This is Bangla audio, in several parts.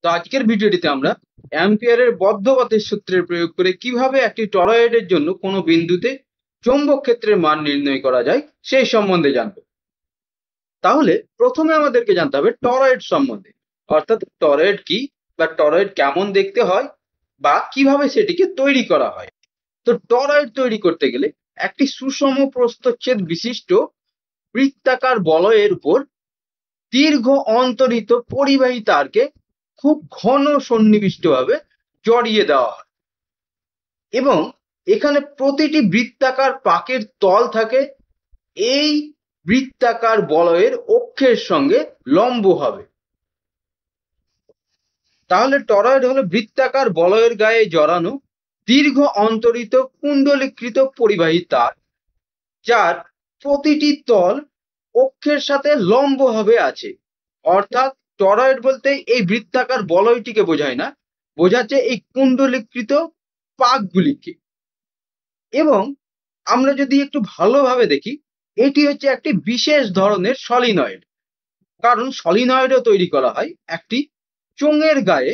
তো আজকের ভিডিওটিতে আমরা অ্যাম্পিয়ারের বদ্ধপথের সূত্রের প্রয়োগ করে কিভাবে একটি টরয়েডের জন্য কোনো বিন্দুতে চৌম্বক ক্ষেত্রের মান নির্ণয় করা যায় সেই সম্বন্ধে জানব। তাহলে প্রথমে আমাদেরকে জানতে হবে টরয়েড সম্বন্ধে, অর্থাৎ টরয়েড কি বা টরয়েড কেমন দেখতে হয় বা কিভাবে সেটিকে তৈরি করা হয়। তো টরয়েড তৈরি করতে গেলে একটি সুষম প্রস্থচ্ছেদ বিশিষ্ট বৃত্তাকার বলয়ের উপর দীর্ঘ অন্তরিত পরিবাহী তারকে খুব ঘন সন্নিবিষ্টভাবে জড়িয়ে দেওয়া হয় এবং এখানে প্রতিটি বৃত্তাকার পাকের তল থাকে এই বৃত্তাকার বলয়ের অক্ষের সঙ্গে লম্ব হবে। তাহলে টরয়েড হলো বৃত্তাকার বলয়ের গায়ে জড়ানো দীর্ঘ অন্তরিত কুণ্ডলীকৃত পরিবাহী তার, যার প্রতিটি তল অক্ষের সাথে লম্বভাবে আছে। অর্থাৎ টরয়েড বলতে এই বৃত্তাকার বলয়টিকে বোঝায় না, বোঝাচ্ছে এই কুণ্ডলীকৃত পাকগুলিকে। এবং আমরা যদি একটু ভালোভাবে দেখি, এটি হচ্ছে একটি বিশেষ ধরনের সলিনয়েড, কারণ সলিনয়েডও তৈরি করা হয় একটি চোঙের গায়ে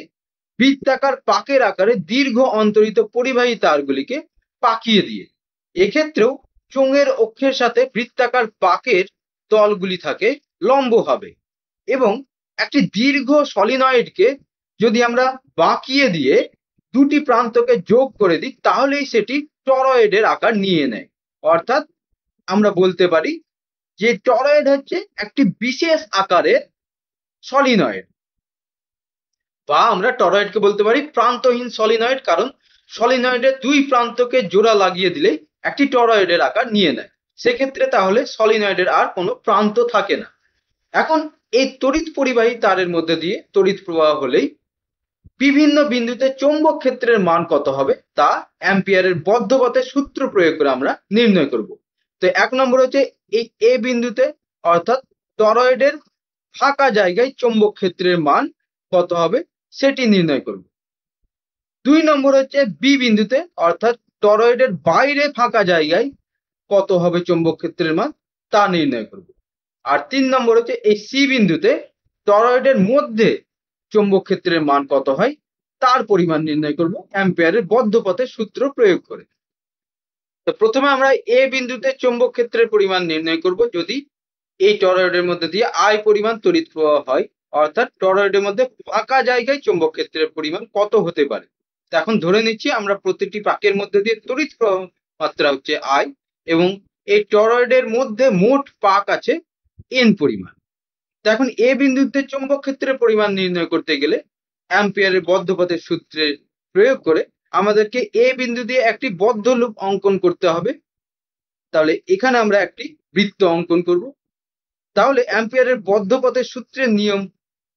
বৃত্তাকার পাকের আকারে দীর্ঘ অন্তরিত পরিবাহী তারগুলিকে পাকিয়ে দিয়ে। এক্ষেত্রেও চোঙের অক্ষের সাথে বৃত্তাকার পাকের তলগুলি থাকে লম্বভাবে এবং একটি দীর্ঘ সলিনয়েডকে যদি আমরা বাঁকিয়ে দিয়ে দুটি প্রান্তকে যোগ করে দিই তাহলেই সেটি টরয়েডের আকার নিয়ে নেয়। অর্থাৎ আমরা বলতে পারি যে টরয়েড হচ্ছে একটি বিশেষ আকারের সলিনয়েড, বা আমরা টরয়েডকে বলতে পারি প্রান্তহীন সলিনয়েড, কারণ সলিনয়েডের দুই প্রান্তকে জোড়া লাগিয়ে দিলে একটি টরয়েডের আকার নিয়ে নেয়। সেক্ষেত্রে তাহলে সলিনয়েডের আর কোনো প্রান্ত থাকে না। এখন এই তড়িৎ পরিবাহী তারের মধ্যে দিয়ে তড়িৎ প্রবাহ হলেই বিভিন্ন বিন্দুতে চৌম্বক ক্ষেত্রের মান কত হবে তা অ্যাম্পিয়ারের বদ্ধপথের সূত্র প্রয়োগ করে আমরা নির্ণয় করব। তো এক নম্বর হচ্ছে এই এ বিন্দুতে, অর্থাৎ টরয়েডের ফাঁকা জায়গায় চৌম্বক ক্ষেত্রের মান কত হবে সেটি নির্ণয় করব। দুই নম্বর হচ্ছে বি বিন্দুতে, অর্থাৎ টরয়েডের বাইরে ফাঁকা জায়গায় কত হবে চৌম্বক ক্ষেত্রের মান তা নির্ণয় করব। আর তিন নম্বর হচ্ছে এই সি বিন্দুতে টরয়েডের মধ্যে চৌম্বক ক্ষেত্রের মান কত হয় তার পরিমাণ নির্ণয় করব অ্যাম্পিয়ারের বদ্ধপথের সূত্র প্রয়োগ করে। তো প্রথমে আমরা এ বিন্দুতে চৌম্বক ক্ষেত্রের পরিমাণ নির্ণয় করব যদি এই টরয়েডের মধ্যে দিয়ে আই পরিমাণ তড়িৎ প্রবাহ হয়, অর্থাৎ টরয়েডের মধ্যে ফাঁকা জায়গায় চৌম্বক ক্ষেত্রের পরিমাণ কত হতে পারে। তো এখন ধরে নিচ্ছি আমরা প্রতিটি পাকের মধ্যে দিয়ে তড়িৎ প্রবাহ মাত্রা হচ্ছে আই এবং এই টরয়েডের মধ্যে মোট পাক আছে এন পরিমাণ। তো এখন এ বিন্দুতে চৌম্বক ক্ষেত্রের পরিমাণ নির্ণয় করতে গেলে অ্যাম্পিয়ারের বদ্ধপথের সূত্রের প্রয়োগ করে আমাদেরকে এ বিন্দু দিয়ে একটি বদ্ধ লুপ অঙ্কন করতে হবে। তাহলে এখানে আমরা একটি বৃত্ত অঙ্কন করব। তাহলে অ্যাম্পিয়ারের বদ্ধপথের সূত্রের নিয়ম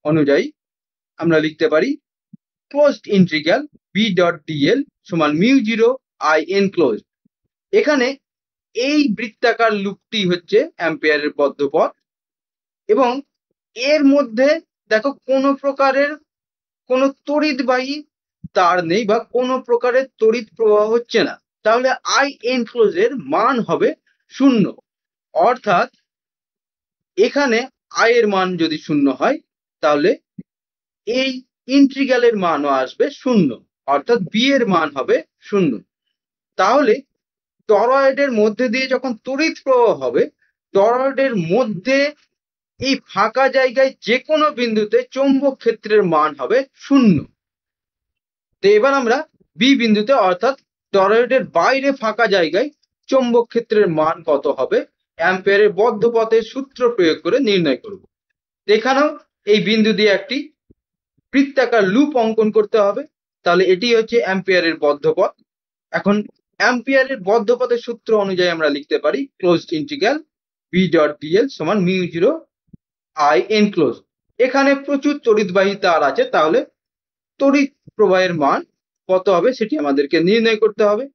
অনুযায়ী আমরা লিখতে পারি closed integral B dot dl সমান মিউ জিরো আই এনক্লোজড। এখানে এই বৃত্তাকার লুপটি হচ্ছে অ্যাম্পিয়ারের বদ্ধপথ এবং এর মধ্যে দেখো কোনো প্রকারের কোনো তড়িৎবাহী তার নেই বা কোনো প্রকারের তড়িৎ প্রবাহ হচ্ছে না। তাহলে আই এনক্লোজের মান হবে 0। অর্থাৎ এখানে আই এর মান যদি 0 হয় তাহলে এই ইন্টিগ্রালের মানও আসবে 0, অর্থাৎ বি এর মান হবে 0। তাহলে টরয়েডের মধ্যে দিয়ে যখন তড়িৎ প্রবাহ হবে, টরয়েডের মধ্যে এই ফাঁকা জায়গায় যে কোনো বিন্দুতে চৌম্বক ক্ষেত্রের মান হবে 0। তো এবার আমরা বি বিন্দুতে, অর্থাৎ টরয়েডের বাইরে ফাঁকা জায়গায় চৌম্বক ক্ষেত্রের মান কত হবে অ্যাম্পিয়ারের বদ্ধপথের সূত্র প্রয়োগ করে নির্ণয় করব। এখানেও এই বিন্দু দিয়ে একটি বৃত্তাকার লুপ অঙ্কন করতে হবে। তাহলে এটি হচ্ছে অ্যাম্পিয়ারের বদ্ধপথ। এখন অ্যাম্পিয়ারের বদ্ধপথের সূত্র অনুযায়ী আমরা লিখতে পারি closed integral B dot dl সমান মিউ জিরো আই এনক্লোজ। এখানে প্রচুর তড়িৎবাহী তার আছে, তাহলে তড়িৎ প্রবাহের মান কত হবে সেটি আমাদেরকে নির্ণয় করতে হবে।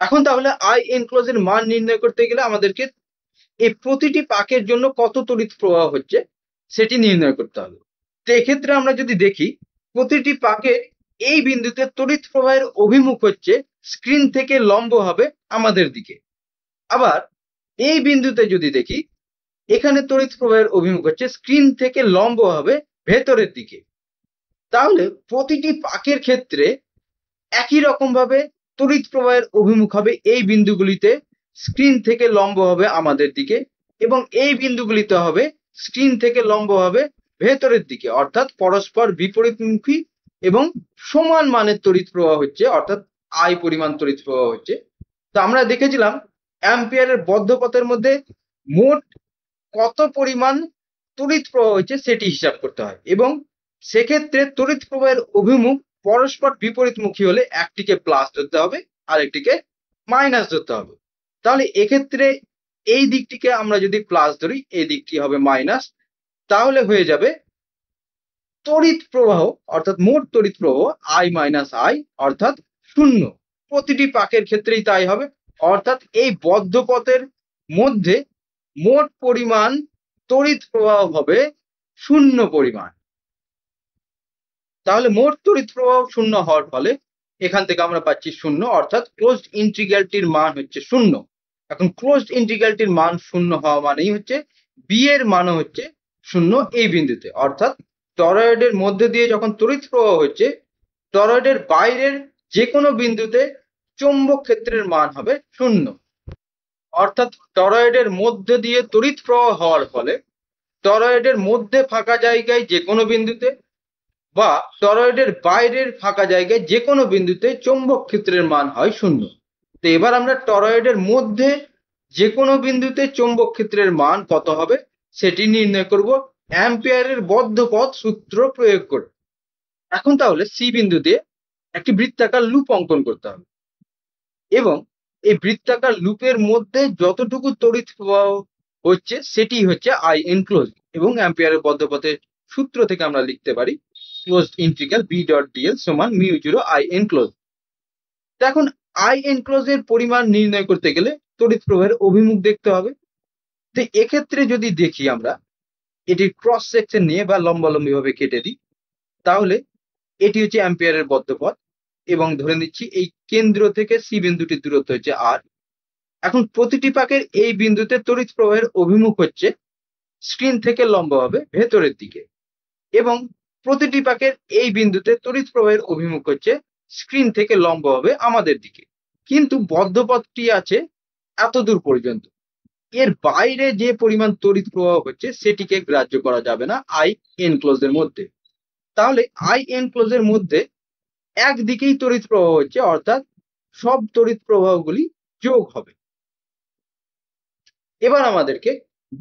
এখন তাহলে আই এনক্লোজ এর মান নির্ণয় করতে গেলে আমাদেরকে এই প্রতিটি পাকের জন্য কত তড়িৎ প্রবাহ হচ্ছে সেটি নির্ণয় করতে হবে। তো এক্ষেত্রে আমরা যদি দেখি প্রতিটি পাকের এই বিন্দুতে তড়িৎ প্রবাহের অভিমুখ হচ্ছে স্ক্রিন থেকে লম্ব হবে আমাদের দিকে। আবার এই বিন্দুতে যদি দেখি এখানে তড়িৎ প্রবাহের অভিমুখ হচ্ছে স্ক্রিন থেকে লম্ব হবে ভেতরের দিকে। তাহলে প্রতিটি পাকের ক্ষেত্রে একই রকম ভাবে তড়িৎ প্রবাহের অভিমুখ হবে এই বিন্দুগুলিতে স্ক্রিন থেকে লম্ব হবে আমাদের দিকে, এবং এই বিন্দুগুলিতে হবে স্ক্রিন থেকে লম্ব হবে ভেতরের দিকে, অর্থাৎ পরস্পর বিপরীতমুখী এবং সমান মানের তড়িৎ প্রবাহ হচ্ছে, অর্থাৎ আই পরিমাণ তড়িৎ প্রবাহ হচ্ছে। তো আমরা দেখেছিলাম অ্যাম্পিয়ারের বদ্ধ পথের মধ্যে মোট কত পরিমাণ তড়িৎ প্রবাহ হচ্ছে সেটি হিসাব করতে হয়, এবং সেক্ষেত্রে তড়িৎ প্রবাহের অভিমুখ পরস্পর বিপরীতমুখী হলে একটিকে প্লাস ধরতে হবে আর একটিকে মাইনাস ধরতে হবে। তাহলে এক্ষেত্রে এই দিকটিকে আমরা যদি প্লাস ধরি, এই দিকটি হবে মাইনাস, তাহলে হয়ে যাবে তড়িৎ প্রবাহ অর্থাৎ মোট তড়িৎ প্রবাহ আই মাইনাস আই অর্থাৎ শূন্য। প্রতিটি পাকের ক্ষেত্রেই তাই হবে, অর্থাৎ এই বদ্ধ পথের মধ্যে মোট পরিমাণ তড়িৎ প্রবাহ হবে শূন্য পরিমাণ। তাহলে মোট তড়িৎ প্রবাহ শূন্য হওয়ার ফলে এখান থেকে আমরা পাচ্ছি শূন্য, অর্থাৎ ক্লোজড ইন্টিগ্রালটির মান হচ্ছে শূন্য। এখন ক্লোজড ইন্টিগ্রালটির মান শূন্য হওয়া মানেই হচ্ছে বি এর মানও হচ্ছে শূন্য এই বিন্দুতে, অর্থাৎ টরয়েডের মধ্যে দিয়ে যখন তড়িৎ প্রবাহ হচ্ছে, টরয়েডের বাইরের যে কোনো বিন্দুতে চৌম্বক ক্ষেত্রের মান হবে শূন্য। অর্থাৎ টরয়েডের মধ্যে দিয়ে তড়িৎ প্রবাহ হওয়ার ফলে টরয়েডের মধ্যে ফাঁকা জায়গায় যে কোনো বিন্দুতে বা টরয়েডের বাইরের ফাঁকা জায়গায় যে কোনো বিন্দুতে চৌম্বক ক্ষেত্রের মান হয় শূন্য। তো এবার আমরা টরয়েডের মধ্যে যে কোনো বিন্দুতে চৌম্বক ক্ষেত্রের মান কত হবে সেটি নির্ণয় করব অ্যাম্পিয়ারের বদ্ধ পথ সূত্র প্রয়োগ করে। এখন তাহলে সি বিন্দুতে একটি বৃত্তাকার লুপ অঙ্কন করতে হবে, এবং এই বৃত্তাকার লুপের মধ্যে যতটুকু তড়িৎ প্রবাহ হচ্ছে সেটি হচ্ছে আই এনক্লোজ, এবং অ্যাম্পিয়ারের বদ্ধ পথের সূত্র থেকে আমরা লিখতে পারি closed integral B dot dl সমান মিউ জিরো আই এনক্লোজ। এখন আই এনক্লোজ এর পরিমাণ নির্ণয় করতে গেলে তড়িৎ প্রবাহের অভিমুখ দেখতে হবে। তো এক্ষেত্রে যদি দেখি আমরা এটির ক্রস সেকশন নিয়ে বা লম্বালম্বি ভাবে কেটে দিই, তাহলে এটি হচ্ছে অ্যাম্পিয়ারের বদ্ধ পথ, এবং ধরে নিচ্ছি এই কেন্দ্র থেকে সি বিন্দুটির দূরত্ব হচ্ছে আর। এখন প্রতিটি পাকের এই বিন্দুতে তড়িৎ প্রবাহের অভিমুখ হচ্ছে স্ক্রিন থেকে লম্বভাবে ভেতরের দিকে, এবং প্রতিটি পাকের এই বিন্দুতে তড়িৎ প্রবাহের অভিমুখ হচ্ছে স্ক্রিন থেকে লম্বভাবে আমাদের দিকে। কিন্তু বদ্ধ পথটি আছে এত দূর পর্যন্ত, এর বাইরে যে পরিমাণ তড়িৎ প্রবাহ হচ্ছে সেটিকে গ্রাহ্য করা যাবে না আই এনক্লোজ এর মধ্যে। তাহলে আই এনক্লোজ এর মধ্যে একদিকেই তড়িৎ প্রবাহ হচ্ছে, অর্থাৎ সব তড়িৎ প্রবাহগুলি যোগ হবে। এবার আমাদেরকে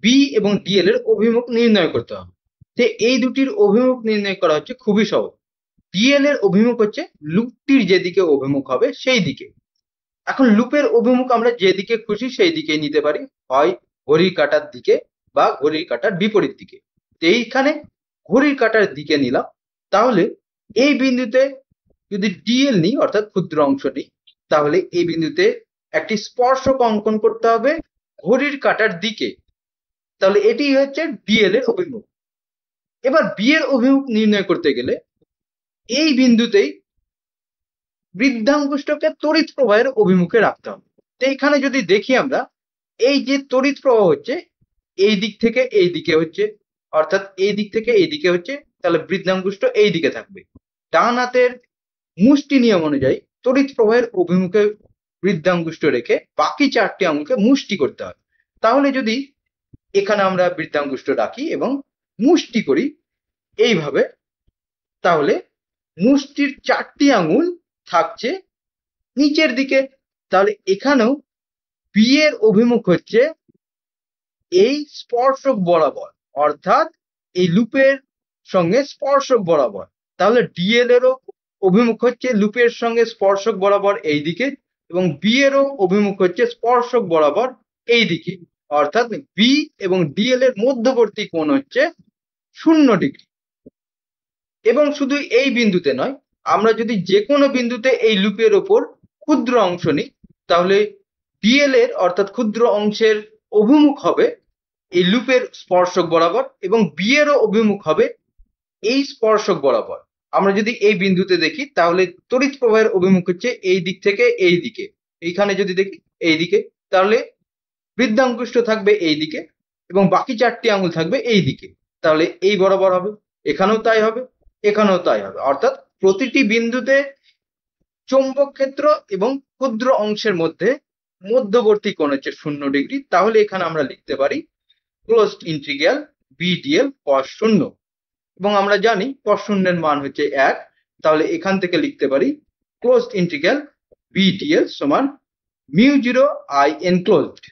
বি এবং ডিএল এর অভিমুখ নির্ণয় করতে হবে। তো এই দুটির অভিমুখ নির্ণয় করা হচ্ছে খুবই সহজ। ডিএল এর অভিমুখ হচ্ছে লুপটির যেদিকে অভিমুখ হবে সেই দিকে। এখন লুপের অভিমুখ আমরা যেদিকে খুশি সেই দিকে নিতে পারি, হয় ঘড়ির কাঁটার দিকে বা ঘড়ির কাঁটার বিপরীত দিকে। তো এইখানে ঘড়ির কাঁটার দিকে নিলাম, তাহলে এই বিন্দুতে যদি ডিএল নিই অর্থাৎ ক্ষুদ্র অংশ নিই, তাহলে এই বিন্দুতে একটি স্পর্শক অঙ্কন করতে হবে ঘড়ির কাঁটার দিকে। তাহলে এটি হচ্ছে ডিএল এর অভিমুখ। এবার বি এর অভিমুখ নির্ণয় করতে গেলে এই বিন্দুতেই বৃদ্ধাঙ্গুষ্ঠকে তড়িৎ প্রবাহের অভিমুখে রাখতে হবে। তো এইখানে যদি দেখি আমরা এই যে তড়িৎ প্রবাহ হচ্ছে এই দিক থেকে এই দিকে হচ্ছে, অর্থাৎ এই দিক থেকে এই দিকে হচ্ছে, তাহলে বৃদ্ধাঙ্গুষ্ঠ এই দিকে থাকবে। ডান হাতের মুষ্টি নিয়ম অনুযায়ী তড়িৎ প্রবাহের অভিমুখে বৃদ্ধাঙ্গুষ্ঠ রেখে বাকি চারটি আঙুলকে মুষ্টি করতে হয়। তাহলে যদি এখানে আমরা বৃদ্ধাঙ্গুষ্ঠ রাখি এবং মুষ্টি করি এইভাবে, তাহলে মুষ্টির চারটি আঙুল থাকছে নিচের দিকে। তাহলে এখানেও বি এর অভিমুখ হচ্ছে এই স্পর্শক বরাবর, অর্থাৎ এই লুপের সঙ্গে স্পর্শক বরাবর। তাহলে ডিএল এরও অভিমুখ হচ্ছে লুপের সঙ্গে স্পর্শক বরাবর এই দিকে, এবং বি এরও অভিমুখ হচ্ছে স্পর্শক বরাবর এই দিকে, অর্থাৎ বি এবং ডিএল এর মধ্যবর্তী কোণ হচ্ছে 0 ডিগ্রি। এবং শুধু এই বিন্দুতে নয়, আমরা যদি যে কোনো বিন্দুতে এই লুপের ওপর ক্ষুদ্র অংশ নিই, তাহলে ডিএল এর অর্থাৎ ক্ষুদ্র অংশের অভিমুখ হবে এই লুপের স্পর্শক বরাবর, এবং বি এরও অভিমুখ হবে এই স্পর্শক বরাবর। আমরা যদি এই বিন্দুতে দেখি তাহলে তড়িৎ প্রবাহের অভিমুখ হচ্ছে এই দিক থেকে এই দিকে। এইখানে যদি দেখি এই দিকে, তাহলে বৃদ্ধাঙ্গুষ্ঠ থাকবে এই দিকে এবং বাকি চারটি আঙুল থাকবে এই দিকে, তাহলে এই বরাবর হবে। এখানেও তাই হবে, এখানেও তাই হবে, অর্থাৎ প্রতিটি বিন্দুতে চৌম্বক ক্ষেত্র এবং ক্ষুদ্র অংশের মধ্যে মধ্যবর্তী কোণ হচ্ছে 0 ডিগ্রি। তাহলে এখানে আমরা লিখতে পারি ক্লোজড ইন্টিগ্রাল বিডিএল cos 0, এবং আমরা জানি cos 0 এর মান হচ্ছে 1। তাহলে এখান থেকে লিখতে পারি ক্লোজড ইন্টিগ্রাল বিডিএল সমান μ0 I এনক্লোজড।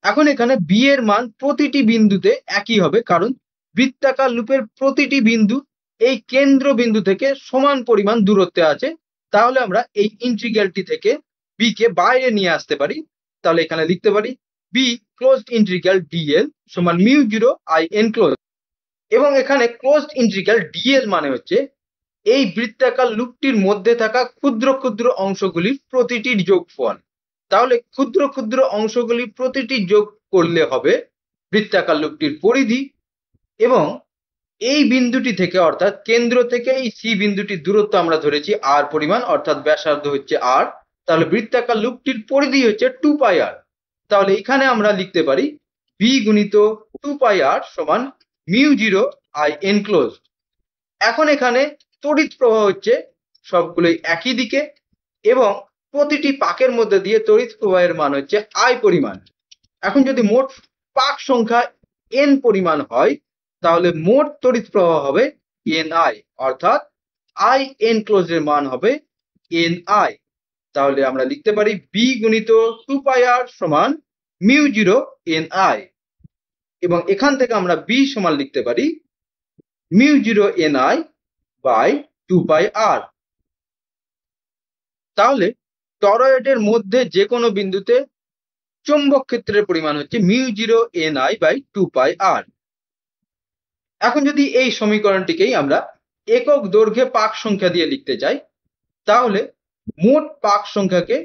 এখন এখানে বি এর মান প্রতিটি বিন্দুতে একই হবে, কারণ বৃত্তাকার লুপের প্রতিটি বিন্দু এই কেন্দ্র বিন্দু থেকে সমান পরিমাণ দূরত্বে আছে। তাহলে আমরা এই ইন্টিগ্রালটি থেকে বি কে বাইরে নিয়ে আসতে পারি। তাহলে এখানে লিখতে পারি বি ক্লোজড ইন্টিগ্রাল ডিএল সমান μ0 I এনক্লোজড, এবং এখানে ক্লোজড ইন্টিগ্রাল ডিএল মানে হচ্ছে এই বৃত্তাকার লুপটির মধ্যে থাকা ক্ষুদ্র ক্ষুদ্র অংশগুলির প্রতিটির যোগফল। তাহলে ক্ষুদ্র ক্ষুদ্র অংশগুলির প্রতিটি যোগ করলে হবে বৃত্তাকার লুপটির পরিধি, এবং এই বিন্দুটি থেকে অর্থাৎ কেন্দ্র থেকে এই সি বিন্দুটির দূরত্ব আমরা ধরেছি আর পরিমাণ, অর্থাৎ ব্যাসার্ধ হচ্ছে আর। তাহলে বৃত্তাকার লুপটির পরিধি হচ্ছে 2πr। তাহলে এখানে আমরা লিখতে পারি বি গুণিত 2πr সমান μ0 I এনক্লোজড। এখন এখানে তড়িৎ প্রবাহ হচ্ছে সবগুলোই একই দিকে, এবং প্রতিটি পাকের মধ্যে দিয়ে তড়িৎ প্রবাহের মান হচ্ছে I পরিমাণ। এখন যদি মোট পাক সংখ্যা n পরিমাণ হয়, তাহলে মোট তড়িৎ প্রবাহ হবে ni, অর্থাৎ I এনক্লোজড এর মান হবে ni। তাহলে আমরা লিখতে পারি b গুণিত 2πr সমান μ0 ni, এবং এখান থেকে আমরা b সমান লিখতে পারি μ0 ni বাই 2πr। তাহলে টরয়েডের মধ্যে যে কোনো বিন্দুতে চৌম্বক ক্ষেত্রের পরিমাণ হচ্ছে μ0 ni বাই 2πr। এখন যদি এই সমীকরণটিকেই আমরা একক দৈর্ঘ্যে পাক সংখ্যা দিয়ে লিখতে চাই, তাহলে মোট পাক সংখ্যাকে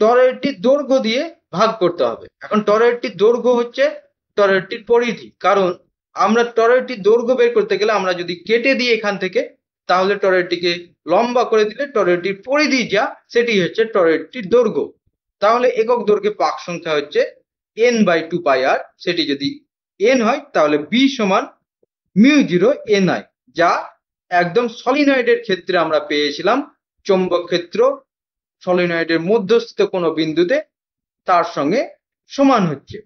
টরয়েডটির দৈর্ঘ্য দিয়ে ভাগ করতে হবে। এখন টরয়েডটির দৈর্ঘ্য হচ্ছে টরয়েডটির পরিধি, কারণ আমরা টরয়েডটির দৈর্ঘ্য বের করতে গেলে আমরা যদি কেটে দিই এখান থেকে, তাহলে টরয়েডটিকে লম্বা করে দিলে টরয়েডটির পরিধি যা সেটি হচ্ছে টরয়েডটির দৈর্ঘ্য। তাহলে একক দৈর্ঘ্যে পাক সংখ্যা হচ্ছে n বাই 2πr। সেটি যদি n হয় তাহলে b সমান μ0 ni, যা একদম সলিনয়েডের ক্ষেত্রে আমরা পেয়েছিলাম চৌম্বক ক্ষেত্র সলিনয়েডের মধ্যস্থ কোনো বিন্দুতে তার সঙ্গে সমান হচ্ছে।